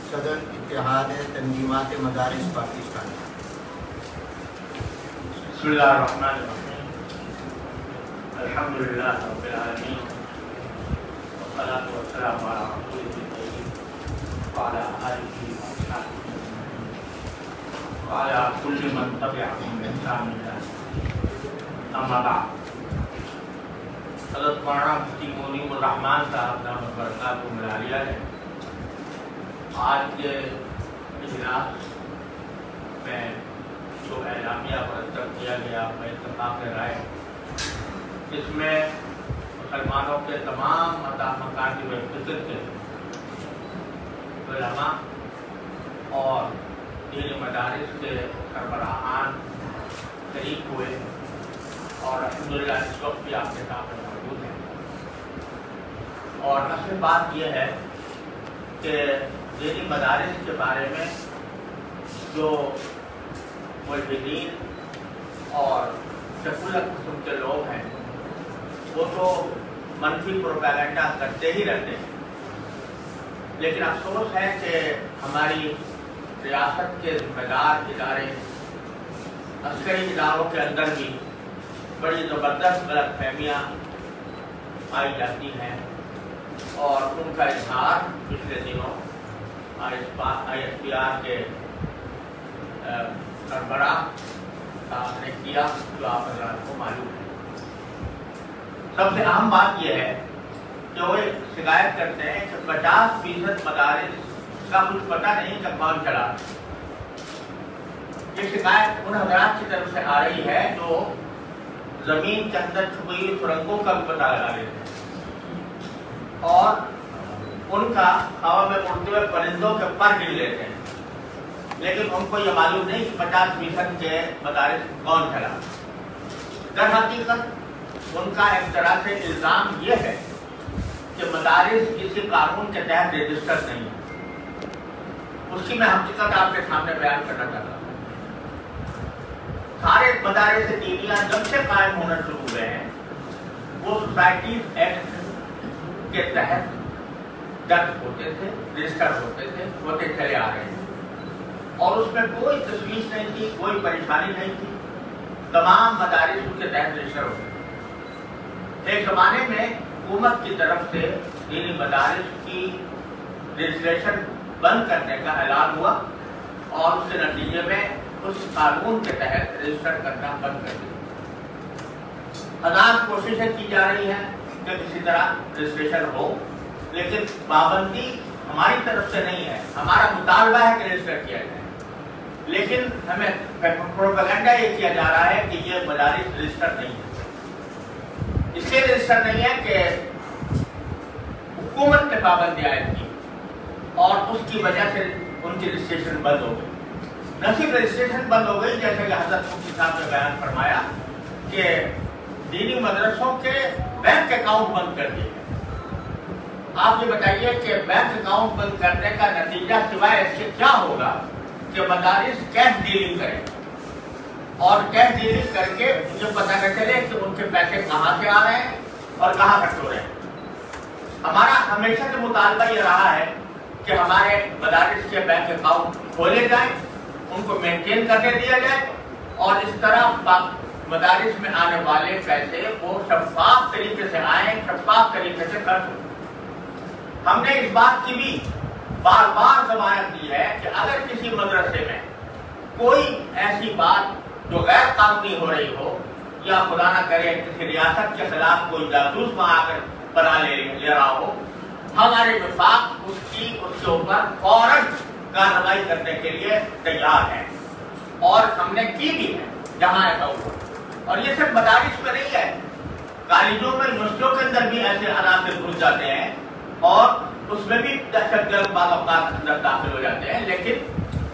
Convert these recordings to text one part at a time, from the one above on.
सदर इत्तेहाद तंजीमात मदारिस पाकिस्तान। बिस्मिल्लाहिर्रहमानिर्रहीम, अल्हम्दुलिल्लाह रब्बिल आलमीन, वस्सलातु वस्सलामु अला रसूलिहिल करीम व अला आलिहि व अस्हाबिहि व अला कुल्ली मन तबिअहुम बि इहसान इला यौमिद्दीन। अम्मा बाद, हज़रत मौलाना मुफ्ती मुनीमुर रहमान साहब दामत बरकातुहु मिलालिया ने आज के इजलास में जो एलामिया मुरतब किया गया इत्तेफाक़ राय, इसमें मुसलमानों के तमाम मकातिब फ़िक्र के उलमा और दीनी मदारिस के सरबराहान शरीक हुए और अल्हम्दुलिल्लाह इस वक्त भी आपके सामने मौजूद हैं। और असल बात यह है कि दीनी मदारिस के बारे में जो मुल्हिदीन और सेकुलर किस्म के लोग हैं वो तो मनफी प्रोपेगेंडा करते ही रहते हैं, लेकिन अफसोस है कि हमारी रियासत के जिम्मेदार इदारे, अस्करी इदारों के अंदर भी बड़ी ज़बरदस्त गलतफहमियाँ पाई जाती हैं और उनका इजहार पिछले दिनों ISPR के सरबराह साहब ने किया, जो आप हज़रात को मालूम है। सबसे अहम बात यह है कि वो शिकायत करते हैं कि 50% मदारिस का कुछ पता नहीं कि कौन चला। ये शिकायत उन हज़रात की तरफ से आ रही है जो ज़मीन के अंदर छुपी हुई सुरंगों का भी पता लगा लेते हैं और उनका हवा में उड़ते हुए परिंदों के पर गिन लेते हैं, लेकिन उनको ये मालूम नहीं कि 50% के मदारिस कौन चला। दर हकीकत उनका एक तरह से इल्ज़ाम ये है कि मदारिस किसी कानून के तहत रजिस्टर्ड नहीं है। उसकी मैं हकीकत आपके सामने बयान करना चाहता हूँ। सारे मदारिस दीनिया जब से कायम होना शुरू हुए हैं वो सोसाइटीज एक्ट के तहत दर्ज होते थे, रजिस्टर होते चले आ रहे हैं और उसमें कोई तशवीश नहीं थी, कोई परेशानी नहीं थी। तमाम मदारिस उसके तहत रजिस्टर होते थे। एक ज़माने में हुकूमत की तरफ से दीनी मदारिस की रजिस्ट्रेशन बंद करने का ऐलान हुआ और उसके नतीजे में उस कानून के तहत रजिस्टर करना बंद कर दिया। हजार कोशिशें की जा रही हैं कि किसी तरह रजिस्ट्रेशन हो, लेकिन पाबंदी हमारी तरफ से नहीं है। हमारा मुतालबा है कि रजिस्टर किया जाए, लेकिन हमें प्रोपेगेंडा ये किया जा रहा है कि ये मदारिस रजिस्टर नहीं है। इसलिए रजिस्टर नहीं है कि हुकूमत ने पाबंदी आयद की और उसकी वजह से उनकी रजिस्ट्रेशन बंद हो गई। न सिर्फ रजिस्ट्रेशन बंद हो गई, जैसे कि हज़रत मुफ्ती साहब ने बयान फरमाया कि दीनी मदरसों के बैंक अकाउंट बंद कर दिए। आप ये बताइए कि बैंक अकाउंट बंद करने का नतीजा सिवाय इसके क्या होगा कि मदारिस कैश डीलिंग करें और कैश डीलिंग करके मुझे पता न चले कि उनके पैसे कहाँ से आ रहे हैं और कहाँ खर्च हो रहे हैं। हमारा हमेशा से मुतालबा ये रहा है कि हमारे मदारिस के बैंक अकाउंट खोले जाए, उनको मेंटेन करने दिया जाए और इस तरह मदारिस में आने वाले पैसे वो शफाफ तरीके से आए, शफाफ तरीके से खर्च हो। हमने इस बात की भी बार बार ज़मानत दी है कि अगर किसी मदरसे में कोई ऐसी बात जो गैर कानूनी हो रही हो या खुदा ना करे किसी रियासत के खिलाफ कोई जासूस वहां आकर बना ले रहा हो, हमारे विफाक उसके ऊपर फौरन कार्रवाई करने के लिए तैयार है और हमने की भी है जहां ऐसा हुआ। और ये सिर्फ मदारिस में नहीं है, कॉलेजों में, यूनिवर्सिटियों के अंदर भी ऐसे अनासर घुस जाते हैं और उसमें भी दहशतगर्द अंदर दाखिल हो जाते हैं। लेकिन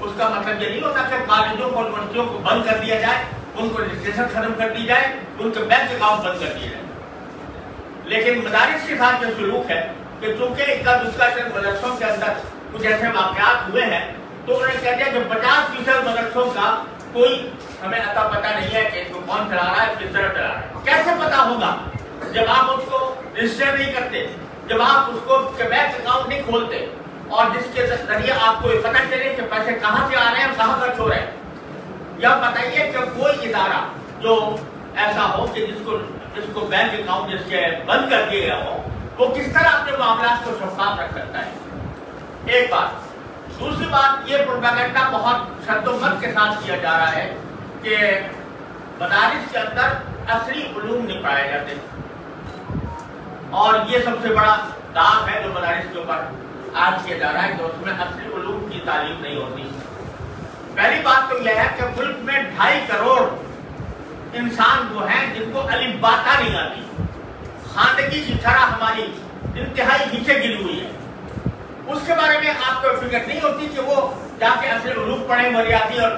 उसका मतलब ये नहीं होता कि कॉलेजों को, यूनिवर्सिटियों को बंद कर दिया जाए, उनको रजिस्ट्रेशन खत्म कर दी जाए, उनके बैंक अकाउंट बंद कर दिए जाए। लेकिन मदारिस के साथ जो सलूक है कि चूंकि इक्का दुक्का चंद मदरसों के अंदर कुछ ऐसे वाकयात हुए हैं तो उन्होंने कह दिया कि 50% मदरसों का कोई हमें अता पता नहीं है कि इसको कौन चला रहा है, किस तरह चला रहा है। कैसे पता होगा जब आप उसको रजिस्टर नहीं करते, जब आप उसको बैंक अकाउंट नहीं खोलते, اور جس کے ذریعے آپ کو یہ پتہ چلے کہ پیسے کہاں سے آ رہے ہیں اور کہاں خرچ ہو رہے ہیں۔ یا بتائیے کہ کوئی ادارہ جو ایسا ہو کہ جس کو بینک اکاؤنٹ جس کے بند کر دیے گیا ہو، وہ کس طرح اپنے معاملات کو شفاف رکھ سکتا ہے؟ ایک بات۔ دوسری بات، یہ پروپیگنڈا بہت شد و مت کے ساتھ کیا جا رہا ہے کہ مدارس کے اندر عصری علوم نہیں پڑھائے جاتے، اور یہ سب سے بڑا داغ ہے جو مدارس کے اوپر آج کیا جا رہا ہے کہ اس میں عصری علوم کی تعلیم نہیں ہوتی۔ پہلی بات تو یہ ہے کہ ملک میں 2.5 کروڑ انسان جو ہیں جن کو الف با تا نہیں آتی، خواندگی کی شرح ہماری انتہائی نیچے گری ہوئی ہے، اس کے بارے میں آپ کو فکر نہیں ہوتی کہ وہ جا کے عصری علوم پڑھیں، ریاضی اور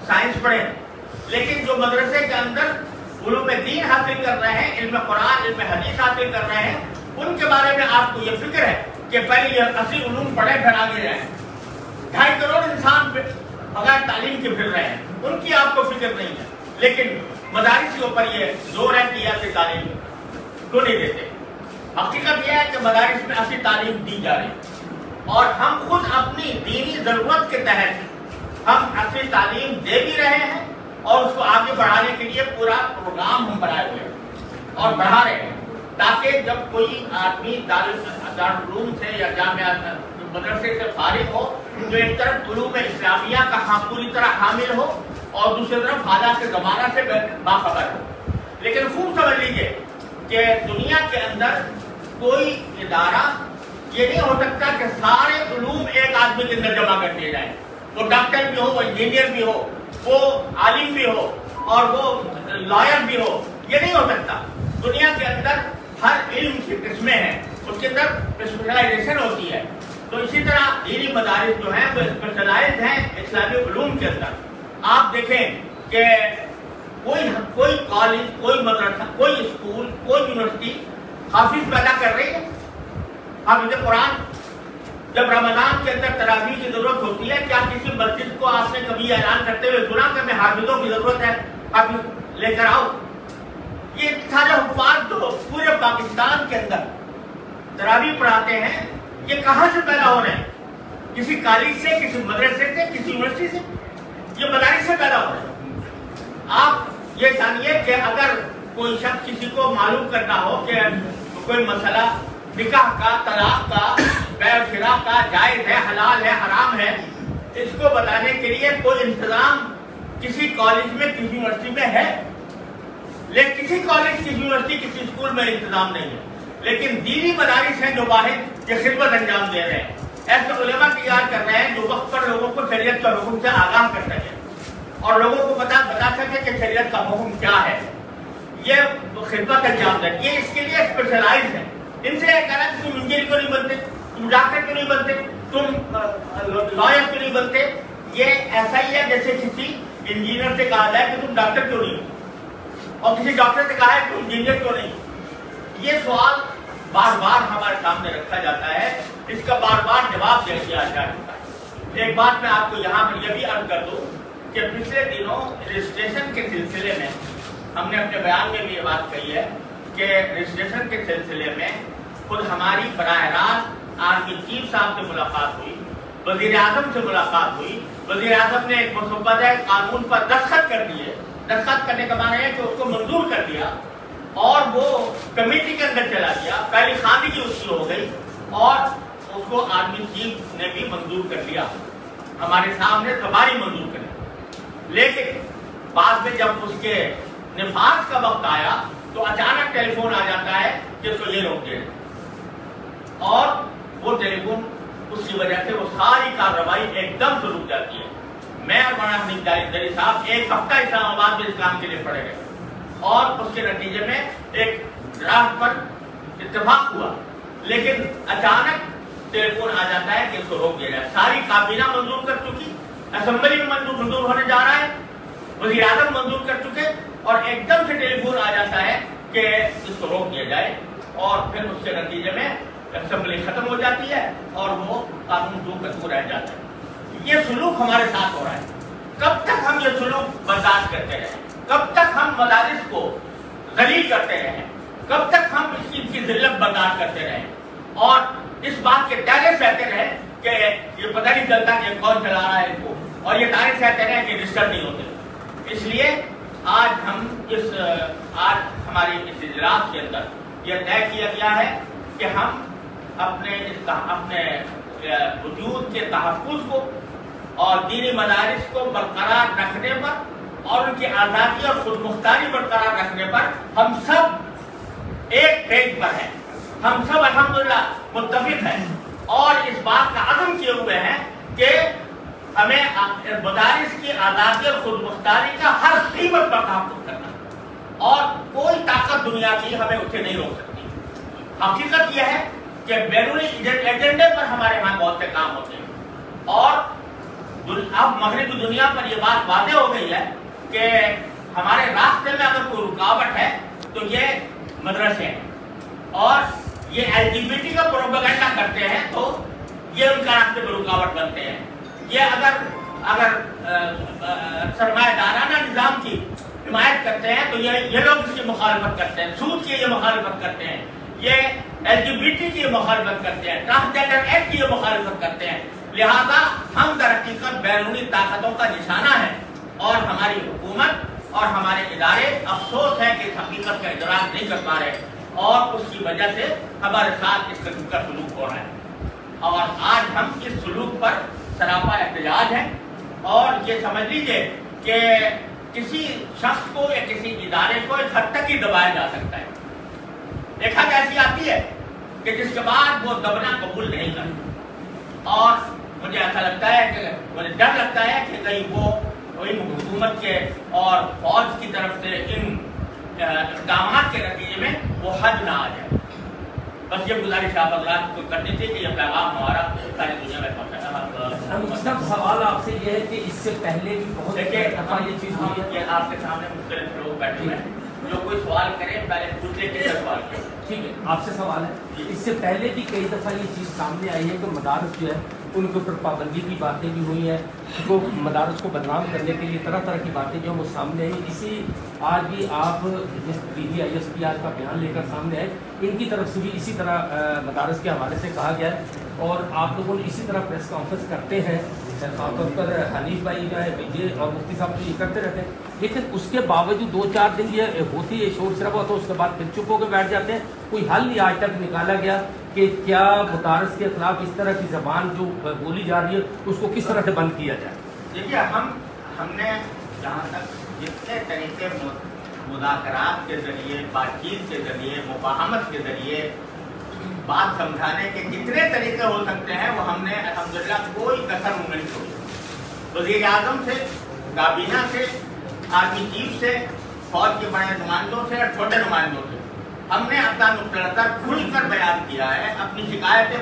سائنس پڑھیں۔ لیکن جو مدرسے کے اندر علوم دین حاصل کر رہے ہیں، علم قرآن، علم حدیث حاصل کر رہے ہیں، ان کے بارے میں آپ کو یہ فکر ہے کہ پہلے یہ عصری علوم پڑھیں پھر آگے جائیں۔ 2.5 کروڑ انسان بغیر تعلیم کے پھر رہے ہیں، ان کی آپ کو فکر نہیں ہے، لیکن مدارس کے اوپر یہ زور ہے کہ ایسی تعلیم کو نہیں دیتے۔ حقیقت یہ ہے کہ مدارس میں ایسی تعلیم دی جا رہی، اور ہم خود اپنی دینی ضرورت کے تحت ہم ایسی تعلیم دے بھی رہے ہیں، اور اس کو آگے بڑھانے کے لیے پورا پروگرام ہم بنائے ہوئے ہیں اور بڑھا رہے ہیں، تاکہ جب کوئی آدمی دارالعلوم سے یا جامعہ مدرسے سے فارغ ہو جو ایک طرف علوم اسلامیہ کا پوری طرح حامل ہو اور دوسری طرف حالات زمانہ سے باخبر ہو۔ لیکن خوب سمجھ لیجیے کہ دنیا کے اندر کوئی ادارہ یہ نہیں ہو سکتا کہ سارے علوم ایک آدمی کے اندر جمع کر دیے جائیں، وہ ڈاکٹر بھی ہو، وہ انجینئر بھی ہو، وہ عالم بھی ہو اور وہ لائر بھی ہو، یہ نہیں ہو سکتا۔ دنیا کے اندر ہر علم کی قسمیں ہیں، اس کے اندر اسپیشلائزیشن ہوتی ہے۔ تو اسی طرح دینی مدارس جو ہیں وہ اسپیشلائزڈ ہیں اسلامی علوم کے اندر۔ آپ دیکھیں کہ کوئی کالج، کوئی مدرسہ، کوئی اسکول، کوئی یونیورسٹی حافظ پیدا کر رہی ہے، حافظ قرآن۔ جب رمضان کے اندر تراویح کی ضرورت ہوتی ہے، کیا کسی مسجد کو آپ نے کبھی اعلان کرتے ہوئے سنا کہ ہمیں حافظوں کی ضرورت ہے، حافظ لے کر آؤ؟ یہ سارے حفاظ جو پورے پاکستان کے اندر تراویح پڑھاتے ہیں، یہ کہاں سے پیدا ہو رہے ہیں؟ کسی کالج سے، کسی مدرسے سے، کسی یونیورسٹی سے؟ یہ مدارس سے پیدا ہو رہے ہیں۔ آپ یہ جانیے کہ اگر کوئی شخص کسی کو معلوم کرنا ہو کہ کوئی مسئلہ نکاح کا، طلاق کا، بیع و شراء کا جائز ہے، حلال ہے، حرام ہے، اس کو بتانے کے لیے کوئی انتظام کسی کالج میں، کسی یونیورسٹی میں ہے؟ لیکن کسی کالج، کسی یونیورسٹی، کسی اسکول میں انتظام نہیں ہے۔ لیکن دینی مدارس ہیں جو واحد یہ خدمت انجام دے رہے ہیں، ایسے علماء تیار کر رہے ہیں جو وقت پر لوگوں کو شریعت کا حکم سے آگاہ کر سکے اور لوگوں کو بتا سکے کہ شریعت کا حکم کیا ہے۔ یہ خدمت انجام دے، یہ اس کے لیے اسپیشلائز ہے۔ ان سے یہ کہنا کہ تم انجینئر کیوں نہیں بنتے، تم ڈاکٹر کیوں نہیں بنتے، تم لائر کیوں نہیں بنتے، یہ ایسا ہی ہے جیسے کسی انجینئر سے کہا جائے کہ تم ڈاکٹر کیوں نہیں، اور کسی ڈاکٹر سے کہا ہے کہ تم انجینئر کیوں نہیں۔ یہ سوال بار بار ہمارے سامنے رکھا جاتا ہے، اس کا بار بار جواب دے دیا جا چکا ہے۔ ایک بات میں آپ کو یہاں پر یہ بھی عرض کر دوں کہ پچھلے دنوں رجسٹریشن کے سلسلے میں ہم نے اپنے بیان میں بھی یہ بات کہی ہے کہ رجسٹریشن کے سلسلے میں خود ہماری براہ راست آرمی چیف صاحب سے ملاقات ہوئی، وزیر اعظم سے ملاقات ہوئی۔ وزیر اعظم نے ایک مسودہ قانون پر دستخط کر دیے۔ دستخط کرنے کا معنی ہے کہ اس کو منظور کر دیا اور وہ کمیٹی کے اندر چلا گیا، پہلی خواندگی اس کی ہو گئی اور اس کو آرمی چیف نے بھی منظور کر لیا، ہمارے سامنے تباری منظور کر۔ لیکن بعد میں جب اس کے نفاذ کا وقت آیا تو اچانک ٹیلی فون آ جاتا ہے کہ اس کو یہ روک دیا، اور وہ ٹیلی فون اس کی وجہ سے وہ ساری کارروائی ایک دم سے رک جاتی ہے۔ میں اور مولانا حنیف دری صاحب ایک ہفتہ اسلام آباد میں اس کام کے لیے پڑے گئے، اور اس کے نتیجے میں ایک ڈرافٹ پر اتفاق ہوا، لیکن اچانک ٹیلی فون آ جاتا ہے کہ اس کو روک دیا جائے۔ ساری کابینہ منظور کر چکی، اسمبلی میں منظور ہونے جا رہا ہے، وزیر اعظم منظور کر چکے، اور ایک دم سے ٹیلی فون آ جاتا ہے کہ اس کو روک دیا جائے، اور پھر اس کے نتیجے میں اسمبلی ختم ہو جاتی ہے اور وہ قانون دو کا دو رہ جاتا ہے۔ یہ سلوک ہمارے ساتھ ہو رہا ہے۔ کب تک ہم یہ سلوک برداشت کرتے رہیں؟ کب تک ہم مدارس کو ذلیل کرتے رہیں؟ کب تک ہم اس کی ذلت برداشت کرتے رہیں اور اس بات کے ڈرے سہتے رہیں کہ नहीं चलता कि कौन चला रहा है इनको, और ये तारीख से कहते हैं कि रजिस्टर नहीं होते। इसलिए आज हमारी इस इजलास के अंदर यह तय किया गया है कि हम अपने वजूद के तहफ़्फ़ुज़ को और दीनी मदारिस को बरकरार रखने पर और उनकी आज़ादी और खुदमुख्तारी बरकरार रखने पर हम सब एक पेज पर हैं। हम सब अल्हम्दुलिल्लाह मुत्तफ़िक़ हैं और इस बात का अज़्म किए हुए हैं कि हमें मदारिस की आज़ादी और खुदमुख्तारी का हर कीमत पर तहफ़्फ़ुज़ करना, और कोई ताकत दुनिया की हमें उसे नहीं रोक सकती। हकीकत यह है कि बैरूनी एजेंडे पर हमारे यहाँ बहुत से काम होते हैं, और अब मगरिबी दुनिया पर यह बात वाज़ेह हो गई है कि हमारे रास्ते में अगर कोई रुकावट है तो ये मदरसे हैं, और ये LGBT का प्रोपेगेंडा करते हैं तो ये उनका रास्ते में रुकावट बनते हैं। ये अगर सरमायादाराना निज़ाम की हिमायत करते हैं तो ये लोग इसकी मुखालफत करते हैं, सूद की ये मुखालफत करते हैं, ये LGBT की मुखालफत करते हैं, ट्रांसजेंडर एक्ट की ये मुखालफत करते हैं। लिहाजा हम दर हकीकत बैरूनी ताकतों का निशाना है, और हमारी हुकूमत और हमारे इदारे अफसोस है कि इस हकीकत का इदराक नहीं कर पा रहे, और उसकी वजह से हमारे साथ इस किस्म का सलूक हो रहा है। और आज हम इस सलूक पर सरापा एहतजाज है, और ये समझ लीजिए कि किसी शख्स को या किसी इदारे को एक हद तक ही दबाया जा सकता है। देखा कैसी आती है कि जिसके बाद वो दबना कबूल नहीं करता, और मुझे ऐसा लगता है कि मुझे डर लगता है कि कहीं वो हुकूमत के और फौज की तरफ से इन इक़दाम के नतीजे में वो हद ना आ जाए। बस ये गुजारिश आप हज़रात को करनी थी कि ये पैगाम हमारा सारी दुनिया में पहुँचा। सवाल आपसे ये है कि इससे पहले भी बहुत दफा ये चीज़ हुई है। ये आपके सामने मुख्तलिफ लोग बैठे हुए हैं, जो कोई सवाल करे पहले पूछ ले कि सवाल करें। ठीक है, आपसे सवाल है, इससे पहले भी कई दफ़ा ये चीज़ सामने आई है कि मदारस जो है उनके ऊपर पाबंदी की बातें भी हुई हैं, तो मदारस को बदनाम करने के लिए तरह तरह की बातें जो वो सामने आई। इसी आज भी आप जिस PDISP का बयान लेकर सामने आए, इनकी तरफ से भी इसी तरह मदारस के हवाले से कहा गया है, और आप लोगों ने इसी तरह प्रेस कॉन्फ्रेंस करते हैं, खासतौर पर हनीफ भाई जो है विजय और मुफ्ती साहब तो ये करते रहते हैं, लेकिन उसके बावजूद 2-4 दिन ये होती है शोर शराबा, तो उसके बाद फिर चुप होकर बैठ जाते हैं। कोई हल नहीं आज तक निकाला गया कि क्या मदारस के खिलाफ इस तरह की ज़बान जो बोली जा रही है उसको किस तरह से बंद किया जाए। देखिए, हमने जहाँ तक जितने तरीके मुज़ाकरात के ज़रिए, बातचीत के ज़रिए, मुफ़ाहमत के ज़रिए बात समझाने के जितने तरीके हो सकते हैं वो हमने अल्हम्दुलिल्लाह कोई कसर नहीं छोड़ी। वज़ीर आज़म से, काबीना से, आर्मी चीफ से, फौज के बड़े नुमाइंदों से और छोटे नुमाइंदों से हमने अपना नुक्ता खुलकर बयान किया है, अपनी शिकायतें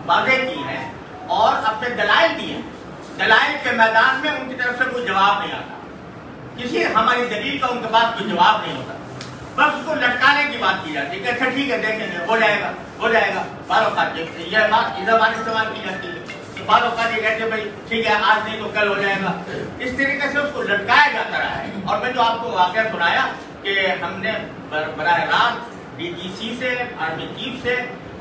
वाज़ेह की हैं और अपने दलाइल दिए हैं। दलाइल के मैदान में उनकी तरफ से कोई जवाब नहीं आता, किसी हमारी दलील का उनके पास कोई जवाब नहीं होता, बस उसको लटकाने की बात की जाती है कि अच्छा ठीक है देखेंगे, हो जाएगा हो जाएगा। बार औकात यह बात ज़बान इस्तेमाल की जाती है, तो बार औकात ये कहते हैं भाई ठीक है आज नहीं तो कल हो जाएगा। इस तरीके से उसको लटकाया जाता रहा है। और मैं जो आपको वाक़या सुनाया कि हमने बराह रास्त DGC से, आर्मी चीफ से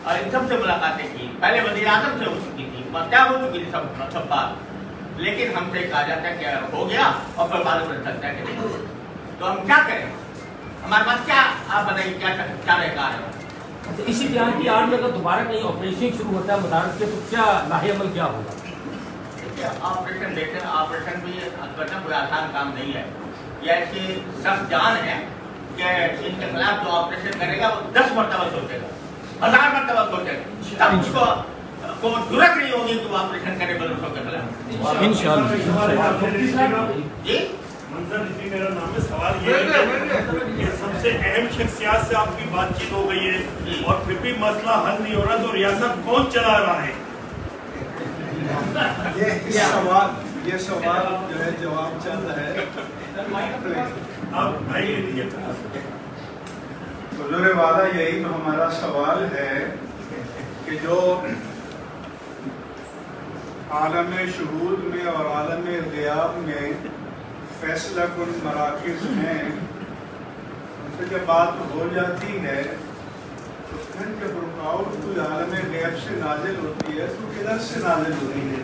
और इन सब से मुलाकातें की, पहले वज़ीर आज़म से हो चुकी थी, क्या हो चुकी थी सब बात, लेकिन हमसे कहा जाता है कि हो गया और फिर बाद में चलता है कि नहीं। तो हम क्या करें, हमारे पास क्या, आप बताइए क्या बेकार है। अच्छा, इसी बयान की आड़ में अगर दोबारा कहीं ऑपरेशन शुरू होता है मदारस के, तो क्या लाहेअमल क्या होगा? देखिए, ऑपरेशन देते हैं, ऑपरेशन भी करना कोई आसान काम नहीं है। यह ऐसी सख्त जान है कि इनके खिलाफ जो ऑपरेशन करेगा वो 10 मरतबा सोचेगा, 1000 मरतबा सोचेगा, तब उसको जरूरत नहीं होगी कि वो ऑपरेशन करे बदमाशों के खिलाफ। इंशाअल्लाह। जी मंजर जी, मेरा नाम है। सवाल ये है कि सबसे अहम शख्सियत से आपकी बातचीत हो गई है और फिर भी मसला हल नहीं हो रहा, तो रियासत कौन चला रहा है? ये सवाल जो है जवाब चल रहा है। आप आइए, हुजूर वाला यही तो हमारा सवाल है कि जो आलम शुहूद में और आलम ग़ियाब में फैसला कुन मराकिज़ हैं, उनसे जब बात हो जाती है तो फिर जब रुकावट कोई आलम ग़ैब से नाजिल होती है तो किधर से नाजिल होती है?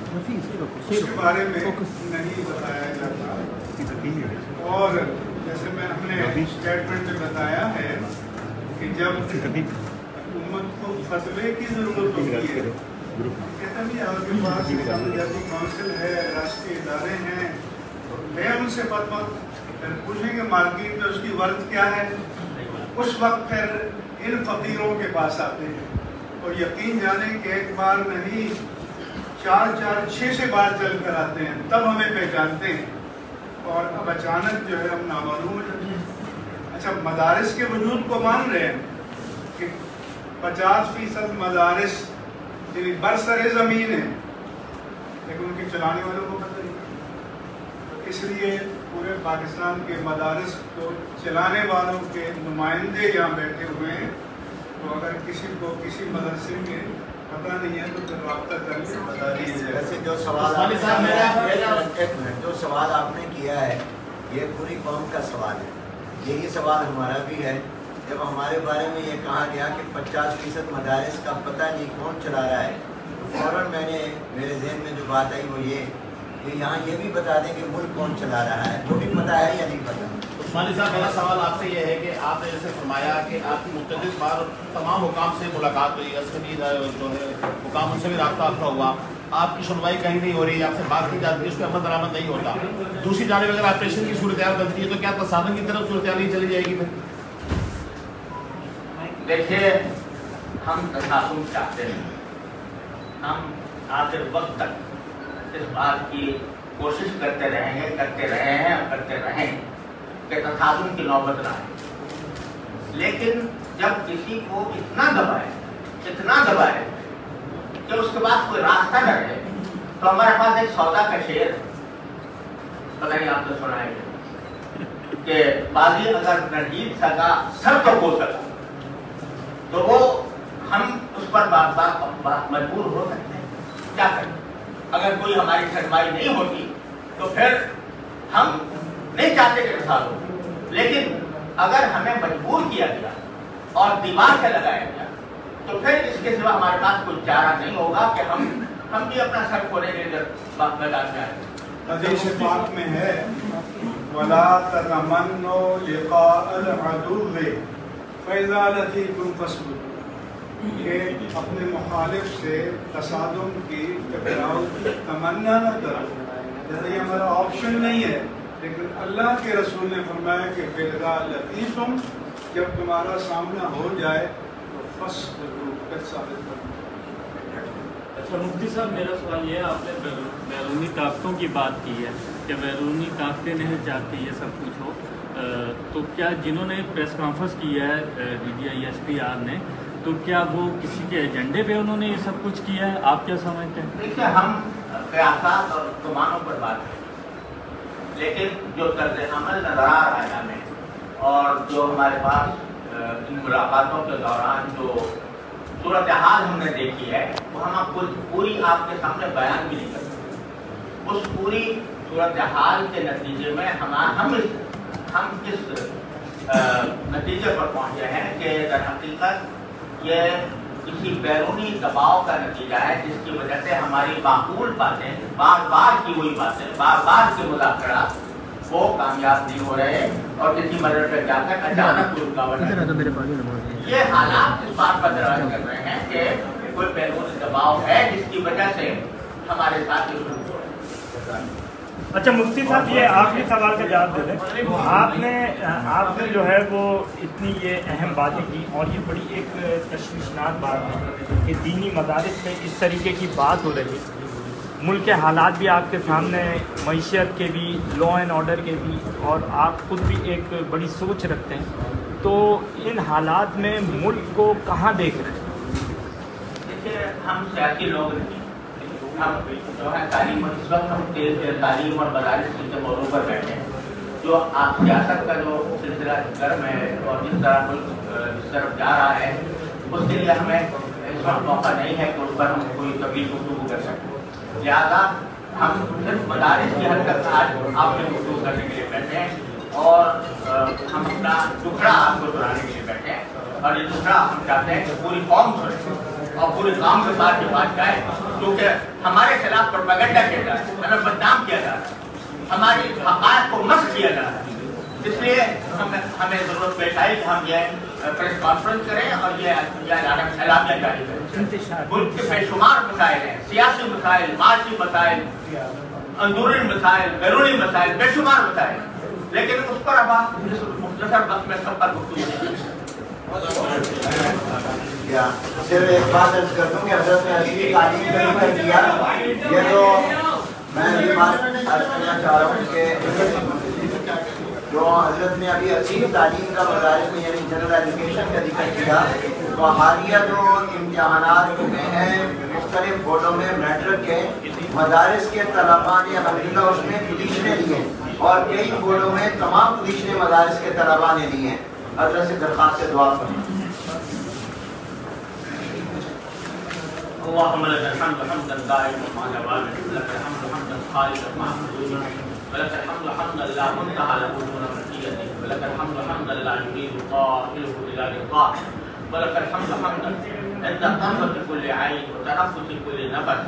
उसके बारे में नहीं बताया जाता। और जैसे मैं हमने स्टेटमेंट में बताया है कि जब उम्मत को फतवे की जरूरत होती है, कहता नहीं आपके पास पंचायती काउंसिल है, राष्ट्रीय इदारे हैं, तो मैं उनसे फतवा पूछेंगे मार्केट में उसकी वर्थ क्या है, उस वक्त फिर इन फकीरों के पास आते हैं। और यकीन जाने कि एक बार नहीं 4 6 बार चल कर आते हैं, तब हमें पहचानते हैं। और अब अचानक जो है हम नामालूम है। अच्छा, मदारिस के वजूद को मान रहे हैं कि 50% मदारिस बरसरे ज़मीन है, लेकिन उनके चलाने वालों को पता नहीं। इसलिए पूरे पाकिस्तान के मदारिस को चलाने वालों के नुमाइंदे यहाँ बैठे हुए हैं। तो अगर किसी को किसी मदरसे में पता नहीं है तो फिर रब्ता करके बता दीजिए। वैसे जो सवाल एक मिनट, जो सवाल आपने किया है ये पूरी कौम का सवाल है, यही सवाल हमारा भी है। जब हमारे बारे में ये कहा गया कि 50% मदारिस का पता नहीं कौन चला रहा है, तो फ़ौरन मेरे ज़हन में जो बात आई वो ये कि यहाँ ये भी बता दें कि मुल्क कौन चला रहा है, वो भी पता है या नहीं पता। उस्मानी साहब, मेरा सवाल आपसे ये है कि आपने जैसे फरमाया कि आपकी मुख्तलिफ बार तमाम हुकाम से मुलाकात हुई, असली जो है हुकाम उनसे भी रब्ता आपका हुआ, आपकी सुनवाई कहीं नहीं हो रही, आपसे बात की जाती है, उस पर अमल दरामद नहीं होता। दूसरी जानिब अगर ऑपरेशन की सूरत बनती है तो क्या तसादम की तरफ सूरत नहीं चली जाएगी? फिर देखिए, हम तसादुम चाहते हैं, हम आखिर वक्त तक इस बात की कोशिश करते रहे हैं कि तसादुम की नौबत ना आए। लेकिन जब किसी को इतना दबाए कि उसके बाद कोई रास्ता न रहे, तो हमारे पास एक सौदा का शेर है, पता नहीं आपने सुना है कि बाजी अगर न जीत सका सर तो हो सका, तो वो हम उस पर बात मजबूर हो सकते हैं। क्या करें? अगर कोई हमारी सरमाई नहीं होती तो फिर हम नहीं चाहते कि फसाद हो, लेकिन अगर हमें मजबूर किया गया और दीवार से लगाया गया तो फिर इसके सिवा हमारे पास कोई चारा नहीं होगा कि हम भी अपना सर खोले मैदान में आए। हदीस पाक में है, वला ततमन्नु लिक़ाअल अदुव्वि फ़इज़ा लक़ीतुम फ़स्बिरु, कि अपने मुखालिफ से तसादुम की टकराव की तमन्ना न करो। जैसे ये हमारा ऑप्शन नहीं है, लेकिन अल्लाह के रसूल ने फरमाया कि फ़इज़ा लक़ीतुम, जब तुम्हारा सामना हो जाए तो फ़स्बिरु, फिर साबित करो। अच्छा मुफ्ती साहब, मेरा सवाल ये है, आपने बैरूनी ताकतों की बात की है कि बैरूनी ताकतें नहीं चाहती ये सब कुछ हो, तो क्या जिन्होंने प्रेस कॉन्फ्रेंस की है DDISPR ने, तो क्या वो किसी के एजेंडे पे उन्होंने ये सब कुछ किया है? आप क्या समझते हैं? देखिए, हम क़यासात और गुमानों पर बात करें, लेकिन जो तर्ज़ अमल नज़र आ रहा है हमें, और जो हमारे पास इन मुलाकातों के दौरान जो सूरत हाल हमने देखी है, वो हम आपको पूरी आपके सामने बयान भी नहीं कर सकते। उस पूरी सूरत हाल के नतीजे में हम इस नतीजे पर पहुंचे हैं कि दर हकीकत ये किसी बैरूनी दबाव का नतीजा है, जिसकी वजह से हमारी माकूल बातें, बार बार की हुई बातें, बार बार के मुज़ाकरात वो कामयाब नहीं हो रहे, और किसी मदद पर जाकर अचानक कोई रुकावट। ये हालात इस बात पर दराज कर रहे हैं कि कोई बैरूनी दबाव है जिसकी वजह से हमारे साथ ये शुरू हो रहा है। अच्छा मुफ्ती साहब, ये आखिरी सवाल का जवाब दे दें। आपने जो है वो इतनी ये अहम बातें की, और ये बड़ी एक तशवीशनाक बात है कि दीनी मदारिस में इस तरीके की बात हो रही है। मुल्क के हालात भी आपके सामने, मईशत के भी, लॉ एंड ऑर्डर के भी, और आप खुद भी एक बड़ी सोच रखते हैं, तो इन हालात में मुल्क को कहाँ देख रहे हैं? देखिए, हम सियासी लोग नहीं, हम जो है तालीम, इस वक्त हम तालीम और मदारिस के मौजू पर बैठे हैं। जो आप सियासत का जो सिलसिला गर्म है और जिस तरह मुल्क इस तरफ जा रहा है, उसके लिए हमें इस वक्त मौका नहीं है कि उस पर हम कोई तवील गुफ्तगू कर सकें। लिहाजा हम सिर्फ मदारिस की हद तक आज आपसे गुफ्तगू करने के लिए बैठे हैं, और हम अपना टुकड़ा आपको सुनाने के लिए बैठे हैं, और ये टुकड़ा हम चाहते हैं कि पूरी कौम सुने और पूरे काम के साथ ये बात जाए क्योंकि हमारे खिलाफ प्रोपेगेंडा किया जा रहा है, हमें बदनाम किया जा रहा है, हमारी हक़ाइक़ को मस्ख़ किया जा रहा है। इसलिए हमें ज़रूरत पेश आई कि हम ये प्रेस कॉन्फ्रेंस करें और ये एलामिया जारी करें। मुल्क के बेशुमार मसाइल हैं, सियासी मसाइल, माशी मसाइल, अंदरूनी मसाइल, बैरूनी मसाइल, बेशुमार मसाइल, लेकिन उस पर अब आप मुख्तसर वक्त में सब पर गुफ्तगू सिर्फ एक बात अर्ज कर दूं कि हज़रत ने अजीब तालीम का जिक्र किया। ये तो मैं ये बात अर्ज करना चाह रहा हूँ कि जो हज़रत ने अभी अजीब तालीम का मदारिस में यानी जनरल एजुकेशन का जिक्र किया, तो हालिया जो इम्तिहानात हुए हैं मुख्तलिफ बोर्डों में मैट्रिक के मदारिस के तलबा ने अल्हम्दुलिल्लाह उसमें पोजीशनें ली हैं और कई बोर्डों में तमाम पोजीशनें मदारिस के तलबा ने ली हैं। हज़रत से दरख्वास्त से दुआ करें। اللهم لك الحمد حمدا دائما مع دوامه، لك الحمد حمدا خالدا مع حدوده، ولك الحمد حمدا لا منتهى له دون مرجيته، ولك الحمد حمدا لا يريد قائله الا لقاء، ولك الحمد حمدا عند طرفة كل عين وتنفس كل نفس.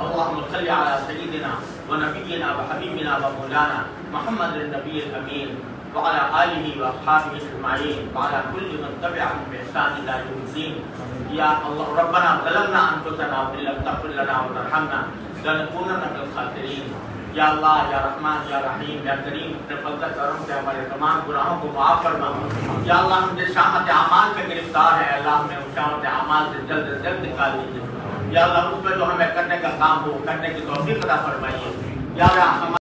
اللهم صل على سيدنا ونبينا وحبيبنا ومولانا محمد النبي الامين وعلى آله وأصحابه أجمعين وعلى كل من تبعهم بإحسان إلى يوم الدين. يا الله ربنا ظلمنا أنفسنا وإن لم تغفر لنا وترحمنا لنكونن من الخاسرين. یا اللہ، یا رحمان، یا رحیم، یا کریم، اپنے فضل کرم سے ہمارے تمام گناہوں کو معاف فرما۔ یا اللہ، ہم جس شامت اعمال میں گرفتار ہیں، اللہ ہمیں اس شامت اعمال سے جلد از جلد نکال دیجیے۔ یا اللہ، اس میں جو ہمیں کرنے کا کام ہو کرنے کی توفیق عطا فرمائیے۔ یا اللہ،